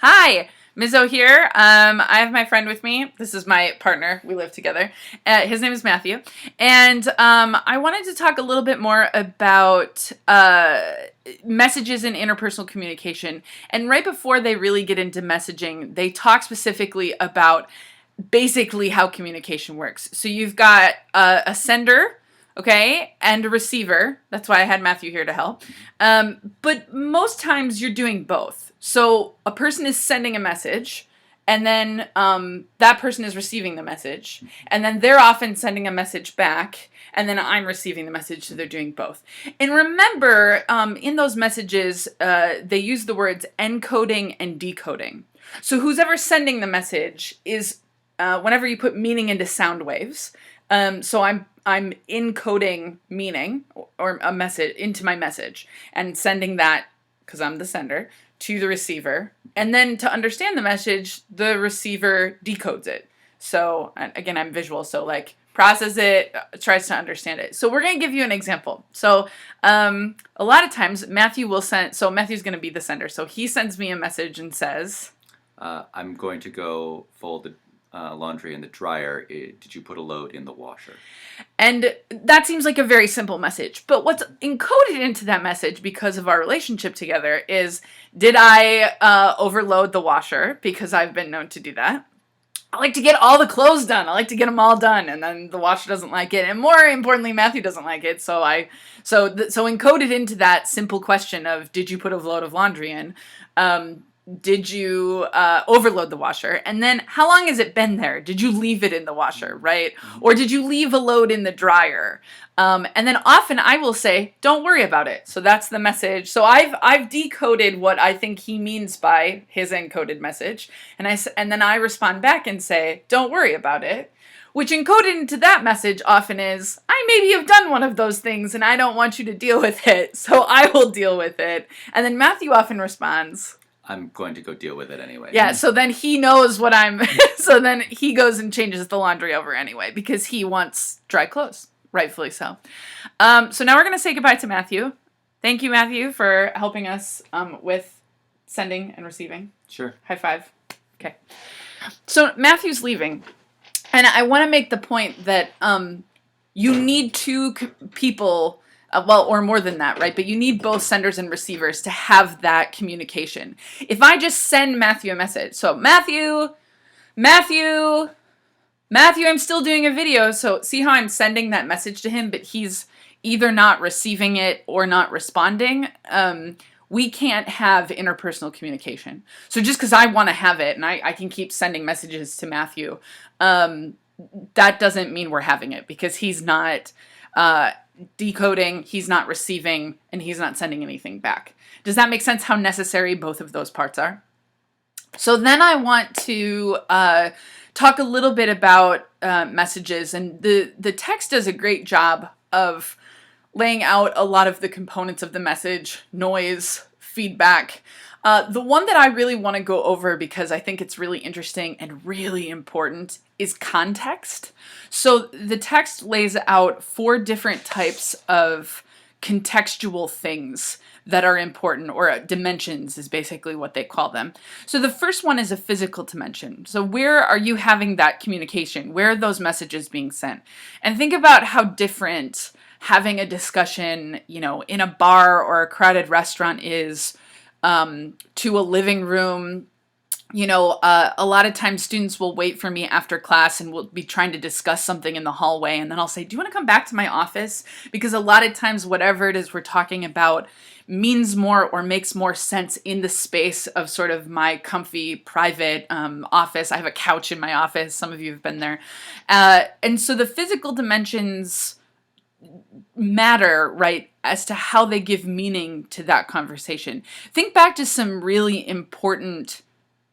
Hi, Mizzo here. I have my friend with me. This is my partner. We live together. His name is Matthew. And I wanted to talk a little bit more about messages in interpersonal communication. And right before they really get into messaging, they talk specifically about basically how communication works. So you've got a sender, okay, and a receiver. That's why I had Matthew here to help. But most times you're doing both. So a person is sending a message, and then that person is receiving the message, and then they're often sending a message back, and then I'm receiving the message, so they're doing both. And remember, in those messages, they use the words encoding and decoding. So who's ever sending the message is whenever you put meaning into sound waves. So I'm encoding meaning or a message into my message and sending that, because I'm the sender, to the receiver. And then to understand the message, the receiver decodes it. So again, I'm visual, so like process it, tries to understand it. So we're going to give you an example. So a lot of times Matthew will send, so Matthew's going to be the sender. So he sends me a message and says, I'm going to go fold the laundry in the dryer. Did you put a load in the washer? And that seems like a very simple message. But what's encoded into that message because of our relationship together is, did I overload the washer? Because I've been known to do that. I like to get all the clothes done. I like to get them all done, and then the washer doesn't like it. And more importantly, Matthew doesn't like it. So encoded into that simple question of, did you put a load of laundry in? Did you overload the washer? And then how long has it been there? Did you leave it in the washer, right? Or did you leave a load in the dryer? And then often I will say, don't worry about it. So that's the message. So I've decoded what I think he means by his encoded message. And then I respond back and say, don't worry about it. Which encoded into that message often is, I maybe have done one of those things and I don't want you to deal with it. So I will deal with it. And then Matthew often responds, I'm going to go deal with it anyway. Yeah, so then he knows what I'm... So then he goes and changes the laundry over anyway, because he wants dry clothes, rightfully so. So now we're going to say goodbye to Matthew. Thank you, Matthew, for helping us with sending and receiving. Sure. High five. Okay. So Matthew's leaving, and I want to make the point that you need two people... or more than that, right? But you need both senders and receivers to have that communication. If I just send Matthew a message, so Matthew, I'm still doing a video. So see how I'm sending that message to him, but he's either not receiving it or not responding. We can't have interpersonal communication. So just because I want to have it and I can keep sending messages to Matthew, that doesn't mean we're having it, because he's not... decoding, he's not receiving, and he's not sending anything back. Does that make sense how necessary both of those parts are? So then I want to talk a little bit about messages, and the text does a great job of laying out a lot of the components of the message: noise, feedback. The one that I really want to go over, because I think it's really interesting and really important, is context. So the text lays out 4 different types of contextual things that are important, or dimensions is basically what they call them. So the first one is a physical dimension. So where are you having that communication? Where are those messages being sent? And think about how different having a discussion, in a bar or a crowded restaurant is to a living room. A lot of times students will wait for me after class and we'll be trying to discuss something in the hallway, and then I'll say, do you want to come back to my office? Because a lot of times whatever it is we're talking about means more or makes more sense in the space of sort of my comfy private office. I have a couch in my office. Some of you have been there. And so the physical dimensions matter, right, as to how they give meaning to that conversation. Think back to some really important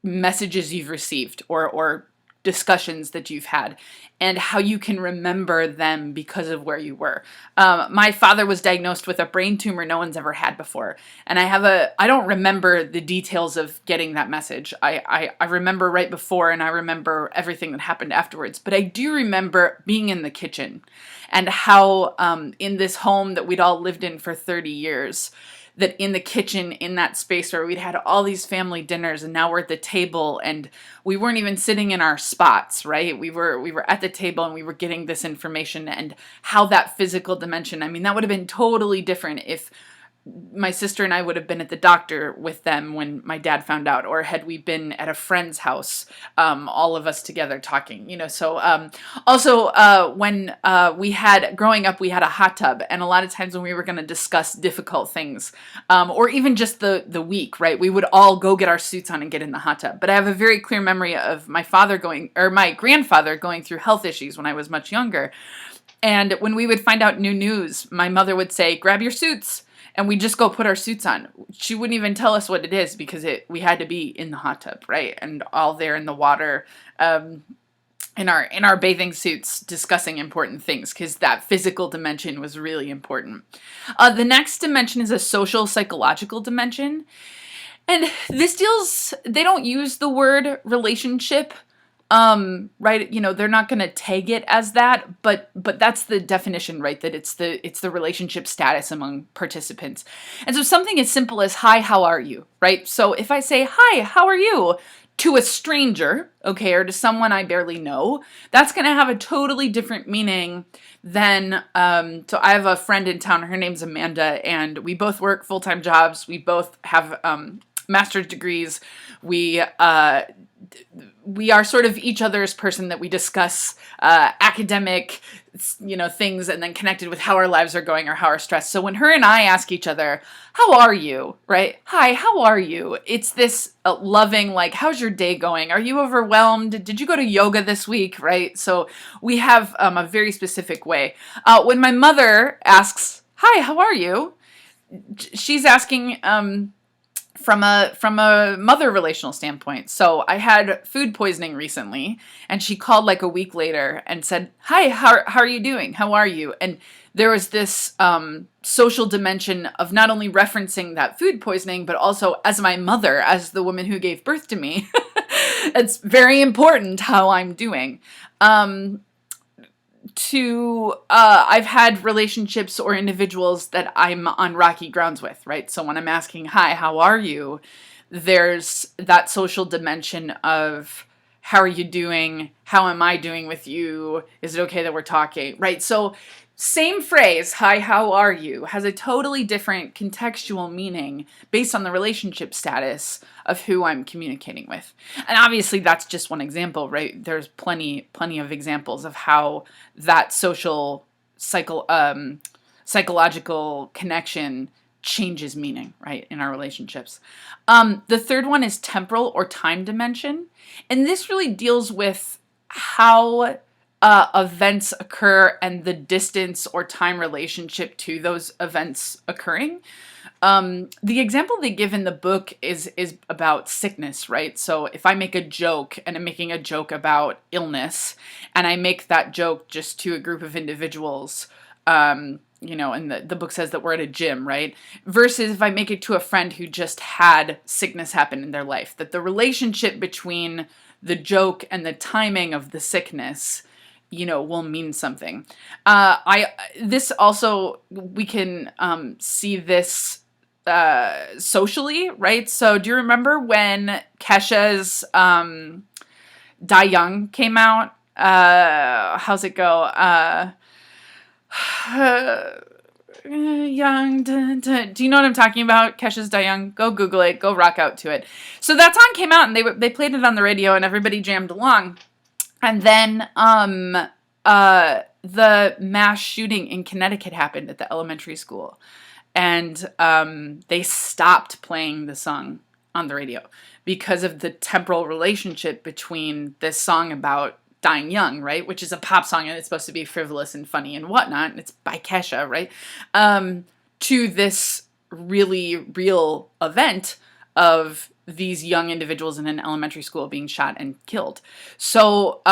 messages you've received or discussions that you've had, and how you can remember them because of where you were. My father was diagnosed with a brain tumor no one's ever had before, and I don't remember the details of getting that message. I remember right before, and I remember everything that happened afterwards, but I do remember being in the kitchen and how in this home that we'd all lived in for 30 years, that in the kitchen, in that space where we'd had all these family dinners, and now we're at the table, and we weren't even sitting in our spots, right? We were at the table, and we were getting this information, and how that physical dimension, I mean, that would have been totally different if my sister and I would have been at the doctor with them when my dad found out, or had we been at a friend's house, all of us together talking, So also, when growing up, we had a hot tub, and a lot of times when we were going to discuss difficult things, or even just the week, right, we would all go get our suits on and get in the hot tub. But I have a very clear memory of my grandfather going through health issues when I was much younger. And when we would find out new news, my mother would say, "Grab your suits." And we just go put our suits on. She wouldn't even tell us what it is, because we had to be in the hot tub, right? And all there in the water, in our bathing suits, discussing important things, because that physical dimension was really important. The next dimension is a social psychological dimension. And they don't use the word relationship, right, they're not going to tag it as that, but that's the definition, right, that it's the relationship status among participants. And so something as simple as, "Hi, how are you?" Right? So if I say, "Hi, how are you?" to a stranger, okay, or to someone I barely know, that's going to have a totally different meaning than, so I have a friend in town, her name's Amanda, and we both work full-time jobs, we both have master's degrees, we are sort of each other's person that we discuss academic, things, and then connected with how our lives are going or how our stress. So when her and I ask each other, "How are you?" right? "Hi, how are you?" It's this loving, like, "How's your day going? Are you overwhelmed? Did you go to yoga this week?" Right? So we have a very specific way. When my mother asks, "Hi, how are you?" she's asking from a mother relational standpoint. So I had food poisoning recently, and she called like a week later and said, "Hi, how are you doing? How are you?" And there was this social dimension of not only referencing that food poisoning, but also as my mother, as the woman who gave birth to me, it's very important how I'm doing. I've had relationships or individuals that I'm on rocky grounds with, right? So when I'm asking, "Hi, how are you?" there's that social dimension of, "How are you doing? How am I doing with you? Is it okay that we're talking?" Right? So same phrase, "Hi, how are you?" has a totally different contextual meaning based on the relationship status of who I'm communicating with. And obviously that's just one example, right? There's plenty of examples of how that psychological connection changes meaning, right, in our relationships. The third one is temporal or time dimension. And this really deals with how events occur and the distance or time relationship to those events occurring. The example they give in the book is about sickness, right? So if I make a joke and I'm making a joke about illness, and I make that joke just to a group of individuals, and the book says that we're at a gym, right? Versus if I make it to a friend who just had sickness happen in their life, that the relationship between the joke and the timing of the sickness, will mean something. This also, we can see this socially, right? So do you remember when Kesha's Die Young came out? How's it go? Young, dun, dun. Do you know what I'm talking about? Kesha's Die Young. Go Google it. Go rock out to it. So that song came out, and they played it on the radio, and everybody jammed along. And then the mass shooting in Connecticut happened at the elementary school. And they stopped playing the song on the radio because of the temporal relationship between this song about dying young, right? Which is a pop song, and it's supposed to be frivolous and funny and whatnot. And it's by Kesha, right? To this really real event of these young individuals in an elementary school being shot and killed. So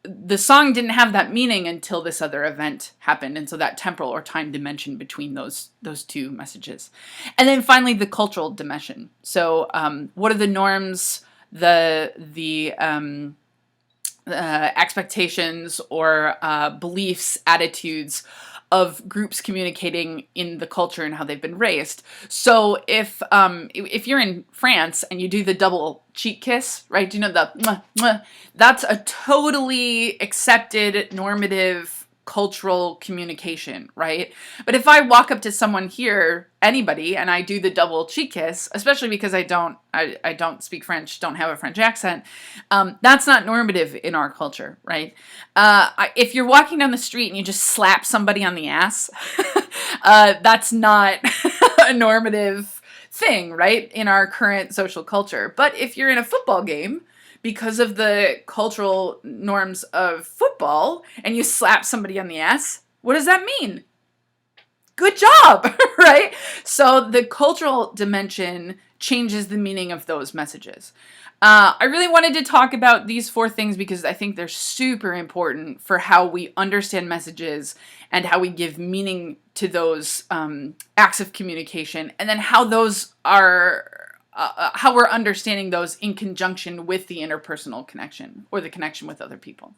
the song didn't have that meaning until this other event happened, and so that temporal or time dimension between those two messages. And then finally, the cultural dimension. So what are the norms, the expectations or beliefs, attitudes of groups communicating in the culture and how they've been raised. So if you're in France and you do the double cheek kiss, right? Do you know the mwah, mwah? That's a totally accepted normative cultural communication, right? But if I walk up to someone here, anybody, and I do the double cheek kiss, especially because I don't speak French, don't have a French accent, that's not normative in our culture, right? If you're walking down the street and you just slap somebody on the ass, that's not a normative thing, right, in our current social culture. But if you're in a football game, because of the cultural norms of football, and you slap somebody on the ass, what does that mean? Good job, right? So the cultural dimension changes the meaning of those messages. I really wanted to talk about these 4 things because I think they're super important for how we understand messages and how we give meaning to those acts of communication, and then how those are how we're understanding those in conjunction with the interpersonal connection or the connection with other people.